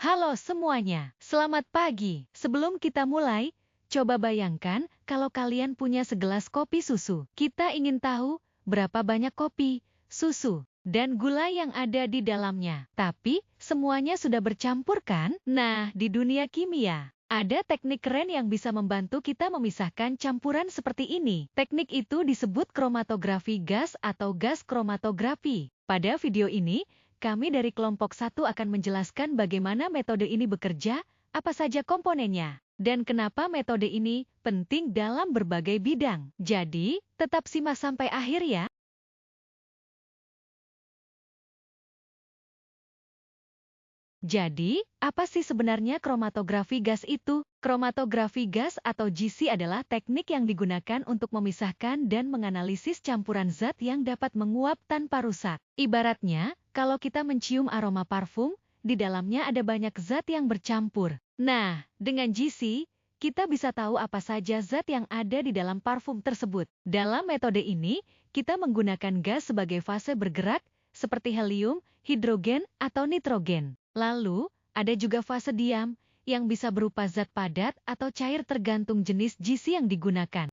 Halo semuanya, selamat pagi. Sebelum kita mulai, coba bayangkan kalau kalian punya segelas kopi susu. Kita ingin tahu berapa banyak kopi, susu, dan gula yang ada di dalamnya. Tapi, semuanya sudah bercampur kan? Nah, di dunia kimia, ada teknik keren yang bisa membantu kita memisahkan campuran seperti ini. Teknik itu disebut kromatografi gas atau gas kromatografi. Pada video ini, kami dari kelompok 1 akan menjelaskan bagaimana metode ini bekerja, apa saja komponennya, dan kenapa metode ini penting dalam berbagai bidang. Jadi, tetap simak sampai akhir ya. Jadi, apa sih sebenarnya kromatografi gas itu? Kromatografi gas atau GC adalah teknik yang digunakan untuk memisahkan dan menganalisis campuran zat yang dapat menguap tanpa rusak. Ibaratnya, kalau kita mencium aroma parfum, di dalamnya ada banyak zat yang bercampur. Nah, dengan GC, kita bisa tahu apa saja zat yang ada di dalam parfum tersebut. Dalam metode ini, kita menggunakan gas sebagai fase bergerak, seperti helium, hidrogen, atau nitrogen. Lalu, ada juga fase diam, yang bisa berupa zat padat atau cair tergantung jenis GC yang digunakan.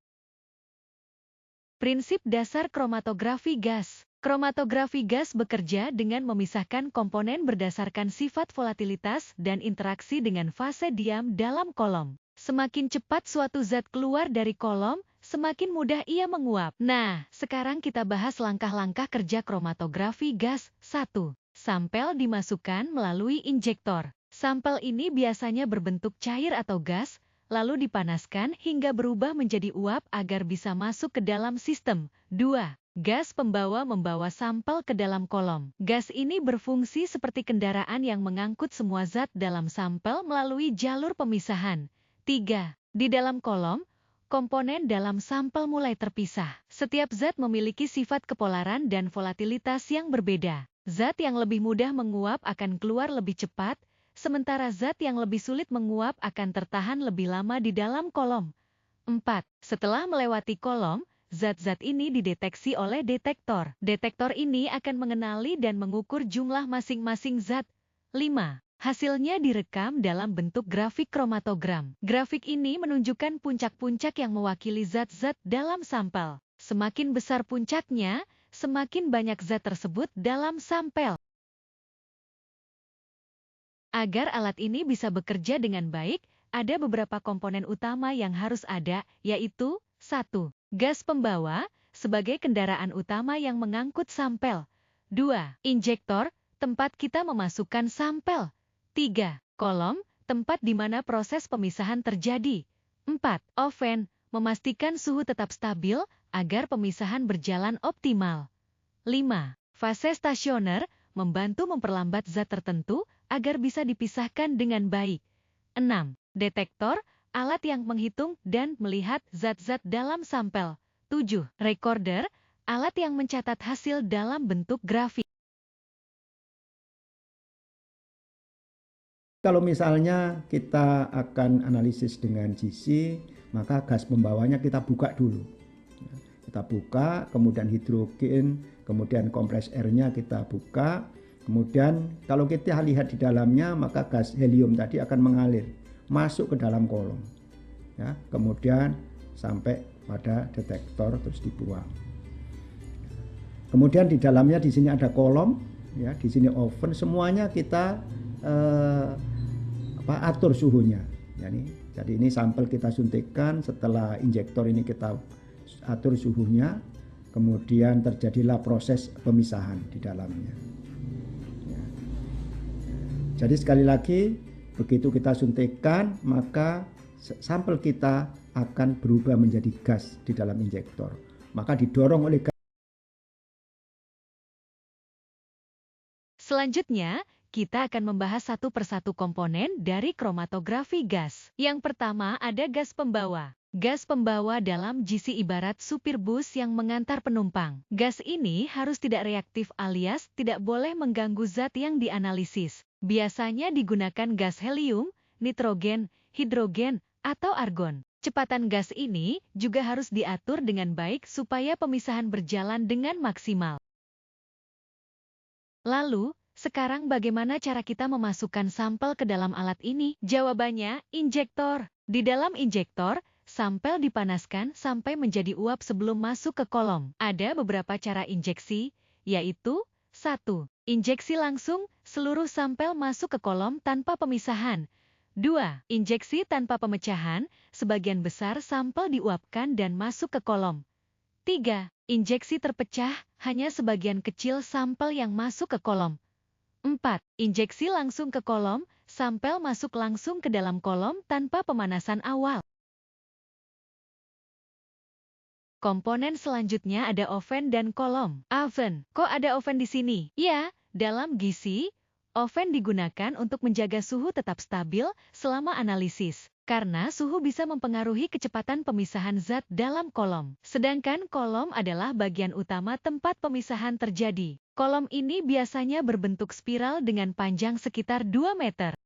Prinsip dasar kromatografi gas. Kromatografi gas bekerja dengan memisahkan komponen berdasarkan sifat volatilitas dan interaksi dengan fase diam dalam kolom. Semakin cepat suatu zat keluar dari kolom, semakin mudah ia menguap. Nah, sekarang kita bahas langkah-langkah kerja kromatografi gas. 1. Sampel dimasukkan melalui injektor. Sampel ini biasanya berbentuk cair atau gas, lalu dipanaskan hingga berubah menjadi uap agar bisa masuk ke dalam sistem. 2. Gas pembawa membawa sampel ke dalam kolom. Gas ini berfungsi seperti kendaraan yang mengangkut semua zat dalam sampel melalui jalur pemisahan. 3. Di dalam kolom, komponen dalam sampel mulai terpisah. Setiap zat memiliki sifat kepolaran dan volatilitas yang berbeda. Zat yang lebih mudah menguap akan keluar lebih cepat, sementara zat yang lebih sulit menguap akan tertahan lebih lama di dalam kolom. 4. Setelah melewati kolom, zat-zat ini dideteksi oleh detektor. Detektor ini akan mengenali dan mengukur jumlah masing-masing zat. 5. Hasilnya direkam dalam bentuk grafik kromatogram. Grafik ini menunjukkan puncak-puncak yang mewakili zat-zat dalam sampel. Semakin besar puncaknya, semakin banyak zat tersebut dalam sampel. Agar alat ini bisa bekerja dengan baik, ada beberapa komponen utama yang harus ada, yaitu 1. Gas pembawa, sebagai kendaraan utama yang mengangkut sampel. 2. Injektor, tempat kita memasukkan sampel. 3. Kolom, tempat di mana proses pemisahan terjadi. 4. Oven, memastikan suhu tetap stabil, agar pemisahan berjalan optimal. 5. Fase stasioner, membantu memperlambat zat tertentu, agar bisa dipisahkan dengan baik. 6. Detektor, alat yang menghitung dan melihat zat-zat dalam sampel. 7. Recorder, alat yang mencatat hasil dalam bentuk grafik. Kalau misalnya kita akan analisis dengan GC, maka gas pembawanya kita buka dulu. Kita buka, kemudian hidrogen, kemudian kompres airnya kita buka. Kemudian kalau kita lihat di dalamnya, maka gas helium tadi akan mengalir masuk ke dalam kolom. Ya, kemudian sampai pada detektor terus dibuang. Kemudian di dalamnya di sini ada kolom, ya, di sini oven, semuanya kita atur suhunya. Jadi ini sampel kita suntikkan, setelah injektor ini kita atur suhunya, kemudian terjadilah proses pemisahan di dalamnya. Ya. Jadi sekali lagi, begitu kita suntikkan, maka sampel kita akan berubah menjadi gas di dalam injektor. Maka didorong oleh gas. Selanjutnya, kita akan membahas satu persatu komponen dari kromatografi gas. Yang pertama ada gas pembawa. Gas pembawa dalam GC ibarat supir bus yang mengantar penumpang. Gas ini harus tidak reaktif alias tidak boleh mengganggu zat yang dianalisis. Biasanya digunakan gas helium, nitrogen, hidrogen, atau argon. Kecepatan gas ini juga harus diatur dengan baik supaya pemisahan berjalan dengan maksimal. Lalu, Sekarang bagaimana cara kita memasukkan sampel ke dalam alat ini? Jawabannya, injektor. Di dalam injektor, sampel dipanaskan sampai menjadi uap sebelum masuk ke kolom. Ada beberapa cara injeksi, yaitu 1. Injeksi langsung, seluruh sampel masuk ke kolom tanpa pemisahan. 2. Injeksi tanpa pemecahan, sebagian besar sampel diuapkan dan masuk ke kolom. 3. Injeksi terpecah, hanya sebagian kecil sampel yang masuk ke kolom. 4. Injeksi langsung ke kolom, sampel masuk langsung ke dalam kolom tanpa pemanasan awal. Komponen selanjutnya ada oven dan kolom. Oven. Kok ada oven di sini? Ya, dalam gizi, oven digunakan untuk menjaga suhu tetap stabil selama analisis, karena suhu bisa mempengaruhi kecepatan pemisahan zat dalam kolom. Sedangkan kolom adalah bagian utama tempat pemisahan terjadi. Kolom ini biasanya berbentuk spiral dengan panjang sekitar 2 meter.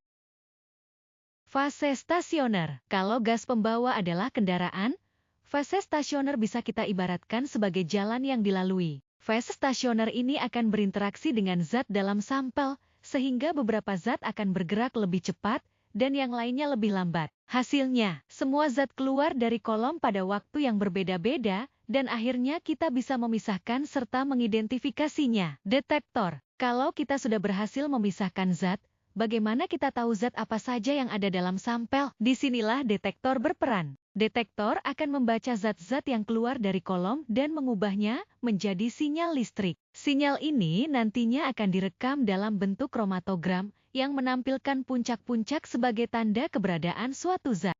Fase stasioner. Kalau gas pembawa adalah kendaraan, fase stasioner bisa kita ibaratkan sebagai jalan yang dilalui. Fase stasioner ini akan berinteraksi dengan zat dalam sampel, sehingga beberapa zat akan bergerak lebih cepat, dan yang lainnya lebih lambat. Hasilnya, semua zat keluar dari kolom pada waktu yang berbeda-beda, dan akhirnya kita bisa memisahkan serta mengidentifikasinya. Detektor. Kalau kita sudah berhasil memisahkan zat, bagaimana kita tahu zat apa saja yang ada dalam sampel? Disinilah detektor berperan. Detektor akan membaca zat-zat yang keluar dari kolom dan mengubahnya menjadi sinyal listrik. Sinyal ini nantinya akan direkam dalam bentuk kromatogram yang menampilkan puncak-puncak sebagai tanda keberadaan suatu zat.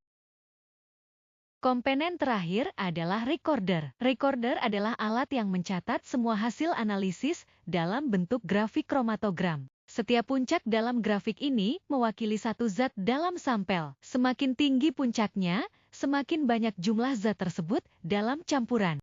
Komponen terakhir adalah recorder. Recorder adalah alat yang mencatat semua hasil analisis dalam bentuk grafik kromatogram. Setiap puncak dalam grafik ini mewakili satu zat dalam sampel. Semakin tinggi puncaknya, semakin banyak jumlah zat tersebut dalam campuran.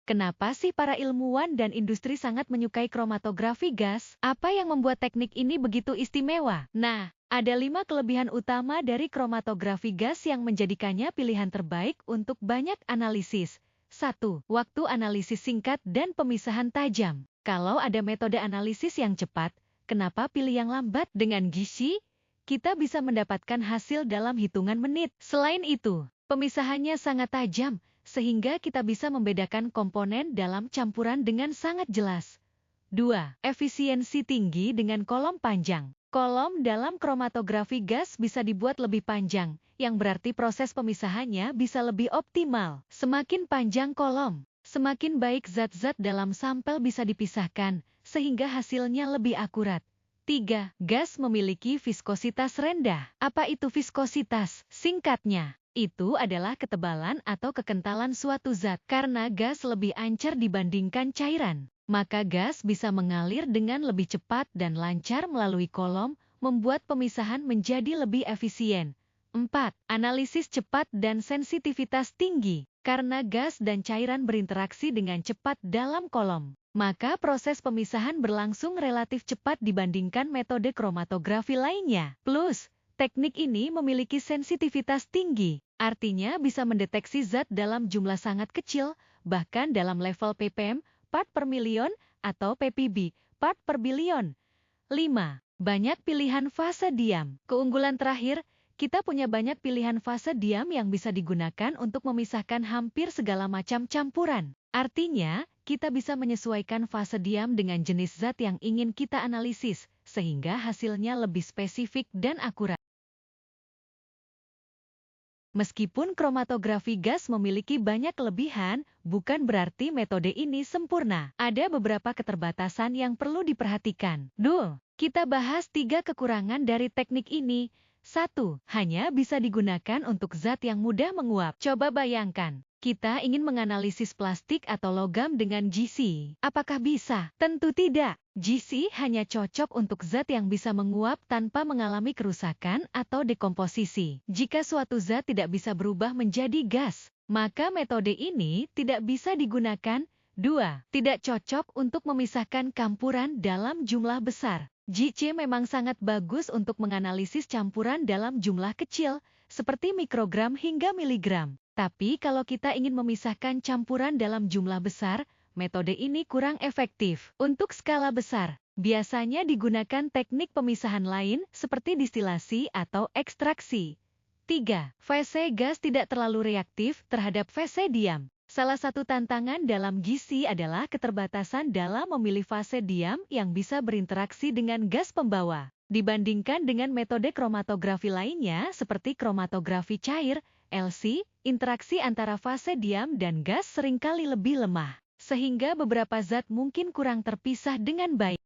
Kenapa sih para ilmuwan dan industri sangat menyukai kromatografi gas? Apa yang membuat teknik ini begitu istimewa? Nah, ada 5 kelebihan utama dari kromatografi gas yang menjadikannya pilihan terbaik untuk banyak analisis. 1. Waktu analisis singkat dan pemisahan tajam. Kalau ada metode analisis yang cepat, kenapa pilih yang lambat? Dengan gizi, kita bisa mendapatkan hasil dalam hitungan menit. Selain itu, pemisahannya sangat tajam, sehingga kita bisa membedakan komponen dalam campuran dengan sangat jelas. 2. Efisiensi tinggi dengan kolom panjang. Kolom dalam kromatografi gas bisa dibuat lebih panjang, yang berarti proses pemisahannya bisa lebih optimal. Semakin panjang kolom, semakin baik zat-zat dalam sampel bisa dipisahkan, sehingga hasilnya lebih akurat. 3. Gas memiliki viskositas rendah. Apa itu viskositas? Singkatnya, itu adalah ketebalan atau kekentalan suatu zat. Karena gas lebih encer dibandingkan cairan, maka gas bisa mengalir dengan lebih cepat dan lancar melalui kolom, membuat pemisahan menjadi lebih efisien. 4. Analisis cepat dan sensitivitas tinggi. Karena gas dan cairan berinteraksi dengan cepat dalam kolom, maka proses pemisahan berlangsung relatif cepat dibandingkan metode kromatografi lainnya. Plus, teknik ini memiliki sensitivitas tinggi, artinya bisa mendeteksi zat dalam jumlah sangat kecil, bahkan dalam level ppm, part per million, atau ppb, part per billion. 5. Banyak pilihan fase diam. Keunggulan terakhir, kita punya banyak pilihan fase diam yang bisa digunakan untuk memisahkan hampir segala macam campuran. Artinya, kita bisa menyesuaikan fase diam dengan jenis zat yang ingin kita analisis, sehingga hasilnya lebih spesifik dan akurat. Meskipun kromatografi gas memiliki banyak kelebihan, bukan berarti metode ini sempurna. Ada beberapa keterbatasan yang perlu diperhatikan. Kita bahas 3 kekurangan dari teknik ini. 1. Hanya bisa digunakan untuk zat yang mudah menguap. Coba bayangkan, kita ingin menganalisis plastik atau logam dengan GC. Apakah bisa? Tentu tidak. GC hanya cocok untuk zat yang bisa menguap tanpa mengalami kerusakan atau dekomposisi. Jika suatu zat tidak bisa berubah menjadi gas, maka metode ini tidak bisa digunakan. 2. Tidak cocok untuk memisahkan campuran dalam jumlah besar. GC memang sangat bagus untuk menganalisis campuran dalam jumlah kecil, seperti mikrogram hingga miligram. Tapi kalau kita ingin memisahkan campuran dalam jumlah besar, metode ini kurang efektif. Untuk skala besar, biasanya digunakan teknik pemisahan lain seperti distilasi atau ekstraksi. 3. Fase gas tidak terlalu reaktif terhadap fase diam. Salah satu tantangan dalam gizi adalah keterbatasan dalam memilih fase diam yang bisa berinteraksi dengan gas pembawa. Dibandingkan dengan metode kromatografi lainnya seperti kromatografi cair, LC, interaksi antara fase diam dan gas seringkali lebih lemah, sehingga beberapa zat mungkin kurang terpisah dengan baik.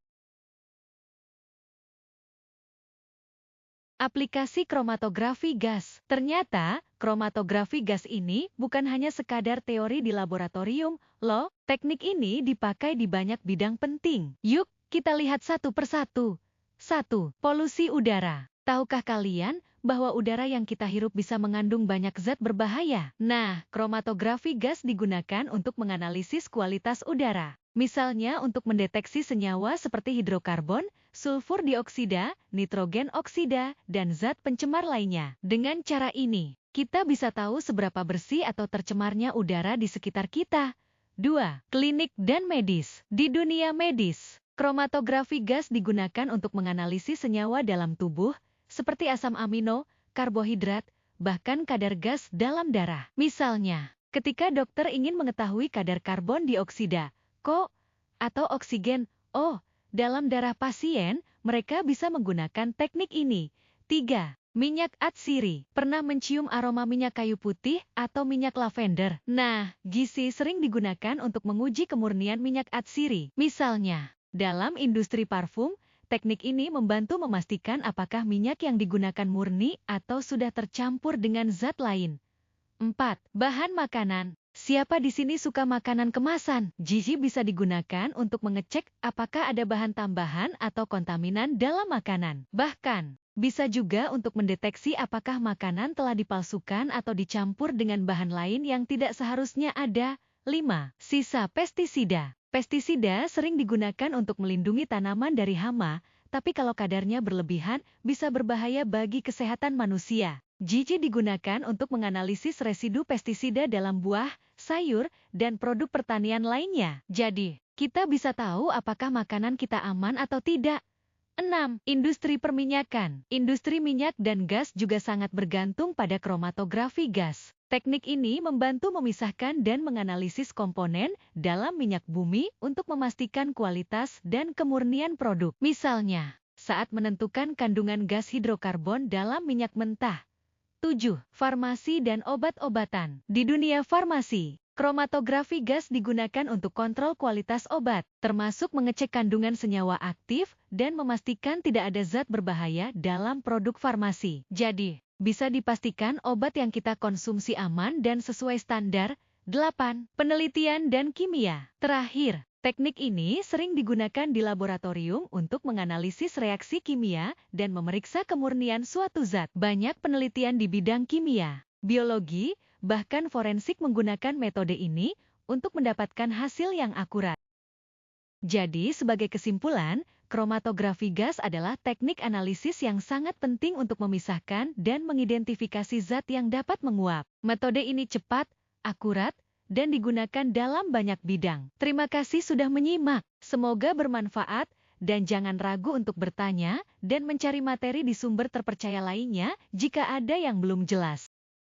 Aplikasi kromatografi gas. Ternyata, kromatografi gas ini bukan hanya sekadar teori di laboratorium, loh. Teknik ini dipakai di banyak bidang penting. Yuk, kita lihat satu persatu. 1. Polusi udara. Tahukah kalian bahwa udara yang kita hirup bisa mengandung banyak zat berbahaya? Nah, kromatografi gas digunakan untuk menganalisis kualitas udara. Misalnya untuk mendeteksi senyawa seperti hidrokarbon, sulfur dioksida, nitrogen oksida, dan zat pencemar lainnya. Dengan cara ini, kita bisa tahu seberapa bersih atau tercemarnya udara di sekitar kita. 2. Klinik dan medis. Di dunia medis, kromatografi gas digunakan untuk menganalisis senyawa dalam tubuh, seperti asam amino, karbohidrat, bahkan kadar gas dalam darah. Misalnya, ketika dokter ingin mengetahui kadar karbon dioksida, atau oksigen, dalam darah pasien, mereka bisa menggunakan teknik ini. 3. Minyak atsiri. Pernah mencium aroma minyak kayu putih atau minyak lavender? Nah, gizi sering digunakan untuk menguji kemurnian minyak atsiri. Misalnya, dalam industri parfum, teknik ini membantu memastikan apakah minyak yang digunakan murni atau sudah tercampur dengan zat lain. 4. Bahan makanan. Siapa di sini suka makanan kemasan? Gizi bisa digunakan untuk mengecek apakah ada bahan tambahan atau kontaminan dalam makanan. Bahkan, bisa juga untuk mendeteksi apakah makanan telah dipalsukan atau dicampur dengan bahan lain yang tidak seharusnya ada. 5. Sisa pestisida. Pestisida sering digunakan untuk melindungi tanaman dari hama, tapi kalau kadarnya berlebihan, bisa berbahaya bagi kesehatan manusia. Gizi digunakan untuk menganalisis residu pestisida dalam buah, sayur, dan produk pertanian lainnya. Jadi, kita bisa tahu apakah makanan kita aman atau tidak. 6. Industri perminyakan. Industri minyak dan gas juga sangat bergantung pada kromatografi gas. Teknik ini membantu memisahkan dan menganalisis komponen dalam minyak bumi untuk memastikan kualitas dan kemurnian produk. Misalnya, saat menentukan kandungan gas hidrokarbon dalam minyak mentah. 7. Farmasi dan obat-obatan. Di dunia farmasi, kromatografi gas digunakan untuk kontrol kualitas obat, termasuk mengecek kandungan senyawa aktif dan memastikan tidak ada zat berbahaya dalam produk farmasi. Jadi, bisa dipastikan obat yang kita konsumsi aman dan sesuai standar. 8. Penelitian dan kimia. Terakhir, teknik ini sering digunakan di laboratorium untuk menganalisis reaksi kimia dan memeriksa kemurnian suatu zat. Banyak penelitian di bidang kimia, biologi, bahkan forensik menggunakan metode ini untuk mendapatkan hasil yang akurat. Jadi, sebagai kesimpulan, kromatografi gas adalah teknik analisis yang sangat penting untuk memisahkan dan mengidentifikasi zat yang dapat menguap. Metode ini cepat, akurat, dan digunakan dalam banyak bidang. Terima kasih sudah menyimak. Semoga bermanfaat, dan jangan ragu untuk bertanya dan mencari materi di sumber terpercaya lainnya jika ada yang belum jelas.